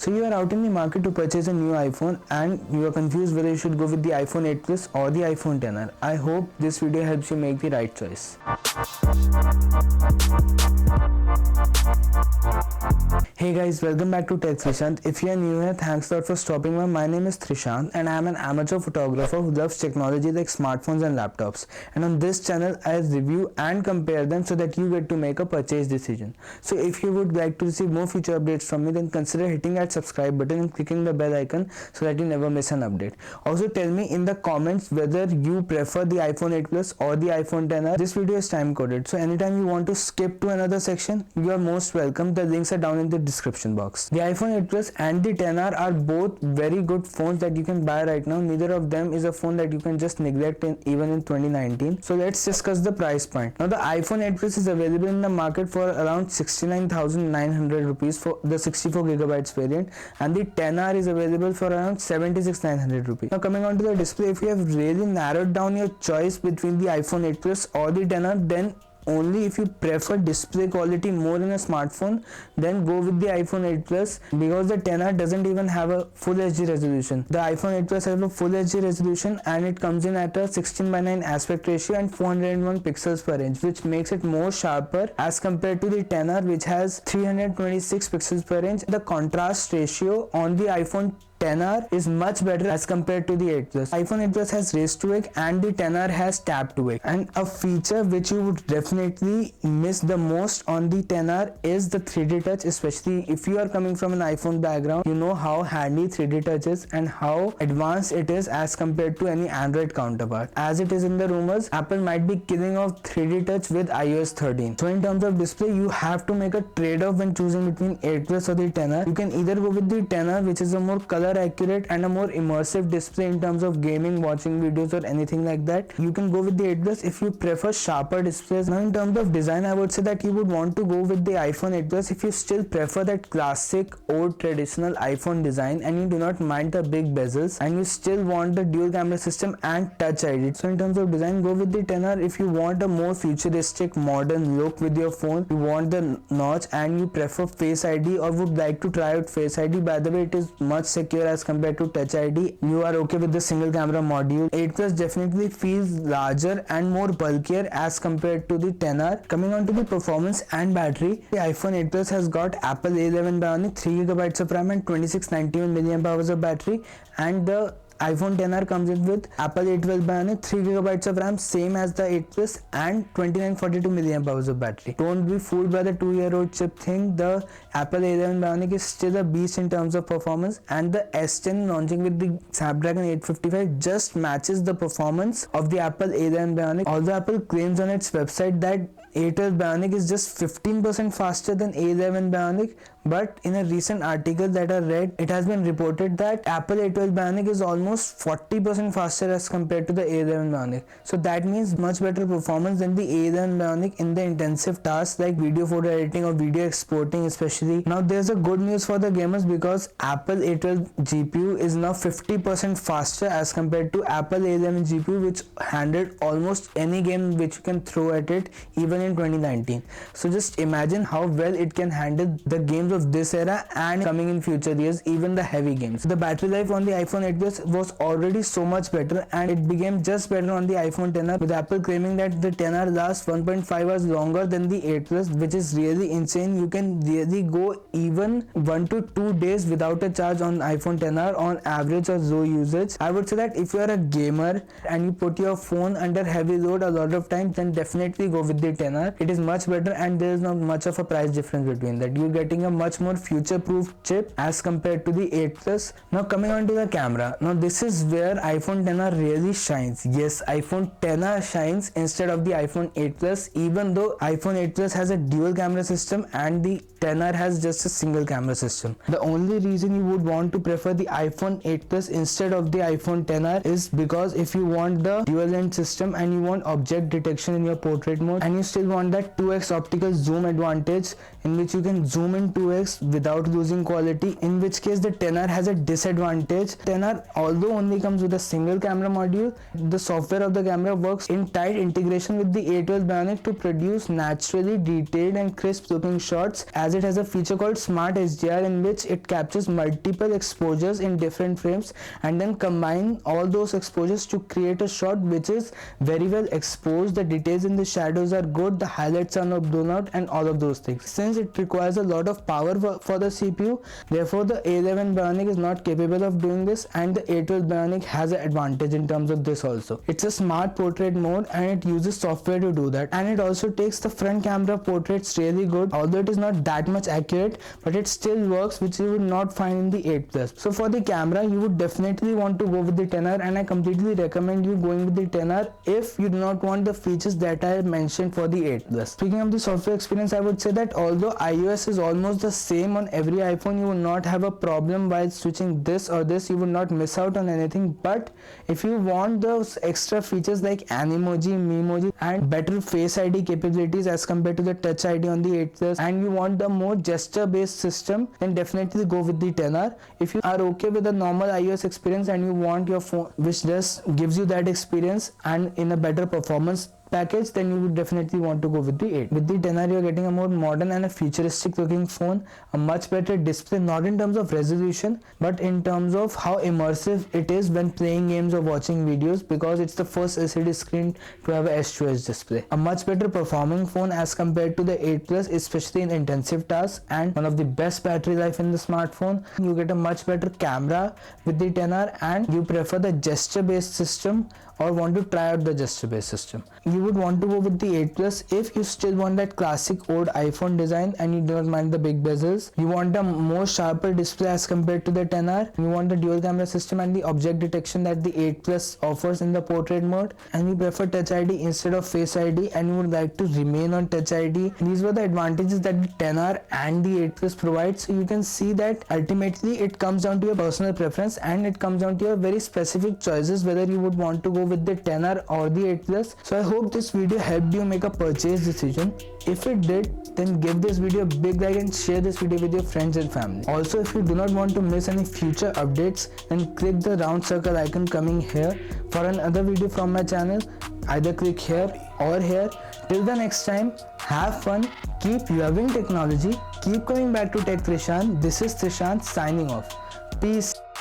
So you are out in the market to purchase a new iPhone and you are confused whether you should go with the iPhone 8 Plus or the iPhone XR. I hope this video helps you make the right choice. Hey guys, welcome back to Tech Trishant. If you are new here, thanks a lot for stopping by. My name is Trishant and I am an amateur photographer who loves technology like smartphones and laptops. And on this channel, I review and compare them so that you get to make a purchase decision. So if you would like to receive more future updates from me, then consider hitting that subscribe button and clicking the bell icon so that you never miss an update. Also tell me in the comments whether you prefer the iPhone 8 Plus or the iPhone XR. This video is time coded, so anytime you want to skip to another section, you are most welcome. The links are down in the description box. The iPhone 8 Plus and the XR are both very good phones that you can buy right now. Neither of them is a phone that you can just neglect even in 2019. So let's discuss the price point. Now the iPhone 8 Plus is available in the market for around 69,900 rupees for the 64GB variant, and the XR is available for around 76,900 rupees. Now coming on to the display, if you have really narrowed down your choice between the iPhone 8 Plus or the XR, then only if you prefer display quality more in a smartphone, then go with the iPhone 8 Plus, because the XR doesn't even have a full HD resolution. The iPhone 8 Plus has a full HD resolution and it comes in at a 16:9 aspect ratio and 401 pixels per inch, which makes it more sharper as compared to the XR, which has 326 pixels per inch. The contrast ratio on the iPhone XR is much better as compared to the 8 Plus. iPhone 8 Plus has raise to wake and the XR has tap to wake. And a feature which you would definitely miss the most on the XR is the 3D touch, especially if you are coming from an iPhone background. You know how handy 3D touch is and how advanced it is as compared to any Android counterpart. As it is in the rumors, Apple might be killing off 3D touch with iOS 13. So in terms of display, you have to make a trade-off when choosing between 8 Plus or the XR. You can either go with the XR, which is a more color accurate and a more immersive display in terms of gaming, watching videos or anything like that. You can go with the 8 Plus if you prefer sharper displays. Now in terms of design, I would say that you would want to go with the iPhone 8 Plus if you still prefer that classic old traditional iPhone design and you do not mind the big bezels and you still want the dual camera system and touch ID. So in terms of design, go with the XR if you want a more futuristic modern look with your phone, you want the notch and you prefer Face ID or would like to try out Face ID. By the way, it is much secure as compared to Touch ID. You are okay with the single camera module. 8 Plus definitely feels larger and more bulkier as compared to the XR. Coming on to the performance and battery, the iPhone 8 Plus has got Apple A11 Bionic, 3GB of RAM and 2691 mAh of battery, and the iPhone XR comes in with Apple A12 Bionic, 3GB of RAM, same as the 8 Plus, and 2942 mAh of battery. Don't be fooled by the 2-year-old chip thing. The Apple A11 Bionic is still a beast in terms of performance, and the S10 launching with the Snapdragon 855 just matches the performance of the Apple A11 Bionic. Although Apple claims on its website that A12 Bionic is just 15% faster than A11 Bionic, but in a recent article that I read, it has been reported that Apple A12 Bionic is almost 40% faster as compared to the A11 Bionic. So that means much better performance than the A11 Bionic in the intensive tasks like video photo editing or video exporting especially. Now there's a good news for the gamers, because Apple A12 GPU is now 50% faster as compared to Apple A11 GPU, which handled almost any game which you can throw at it even in 2019. So just imagine how well it can handle the games of this era and coming in future years, even the heavy games. The battery life on the iPhone 8 Plus was already so much better and it became just better on the iPhone XR, with Apple claiming that the XR lasts 1.5 hours longer than the 8 Plus, which is really insane. You can really go even 1 to 2 days without a charge on iPhone XR on average or low usage. I would say that if you are a gamer and you put your phone under heavy load a lot of times, then definitely go with the XR. It is much better and there is not much of a price difference between that. You're getting a much more future-proof chip as compared to the 8 Plus. Now coming on to the camera. Now this is where iPhone XR really shines. Yes, iPhone XR shines instead of the iPhone 8 Plus, even though iPhone 8 Plus has a dual camera system and the XR has just a single camera system. The only reason you would want to prefer the iPhone 8 Plus instead of the iPhone XR is because if you want the dual lens system and you want object detection in your portrait mode and you still want that 2x optical zoom advantage in which you can zoom in 2x without losing quality, in which case the XR has a disadvantage. XR, although only comes with a single camera module, the software of the camera works in tight integration with the A12 Bionic to produce naturally detailed and crisp looking shots, as it has a feature called Smart HDR, in which it captures multiple exposures in different frames and then combine all those exposures to create a shot which is very well exposed. The details in the shadows are good, the highlights are not blown out, and all of those things. Since it requires a lot of power for the CPU, therefore the A11 Bionic is not capable of doing this, and the A12 Bionic has an advantage in terms of this also. It's a smart portrait mode and it uses software to do that, and it also takes the front camera portraits really good, although it is not that much accurate, but it still works, which you would not find in the 8 Plus. So for the camera, you would definitely want to go with the XR, and I completely recommend you going with the XR if you do not want the features that I mentioned for the 8 Plus. Speaking of the software experience, I would say that although iOS is almost the same on every iPhone, you will not have a problem while switching this or this. You will not miss out on anything. But if you want those extra features like Animoji, Memoji, and better Face ID capabilities as compared to the Touch ID on the 8 Plus, and you want the more gesture-based system, then definitely go with the XR. If you are okay with the normal iOS experience and you want your phone which just gives you that experience and in a better performance package, then you would definitely want to go with the 8. With the XR, you are getting a more modern and a futuristic looking phone, a much better display, not in terms of resolution but in terms of how immersive it is when playing games or watching videos, because it's the first LCD screen to have a S2S display. A much better performing phone as compared to the 8 Plus, especially in intensive tasks, and one of the best battery life in the smartphone. You get a much better camera with the XR, and you prefer the gesture based system or want to try out the gesture based system. You would want to go with the 8 Plus if you still want that classic old iPhone design and you do not mind the big bezels. You want a more sharper display as compared to the XR. You want the dual camera system and the object detection that the 8 Plus offers in the portrait mode, and you prefer Touch ID instead of Face ID, and you would like to remain on Touch ID. These were the advantages that the XR and the 8 Plus provide. So you can see that ultimately it comes down to your personal preference, and it comes down to your very specific choices whether you would want to go with the XR or the 8 Plus. So I hope this video helped you make a purchase decision. If it did, then give this video a big like and share this video with your friends and family. Also, if you do not want to miss any future updates, then click the round circle icon coming here for another video from my channel. Either click here or here. Till the next time, have fun, keep loving technology, keep coming back to Tech Trishant. This is Trishant signing off. Peace.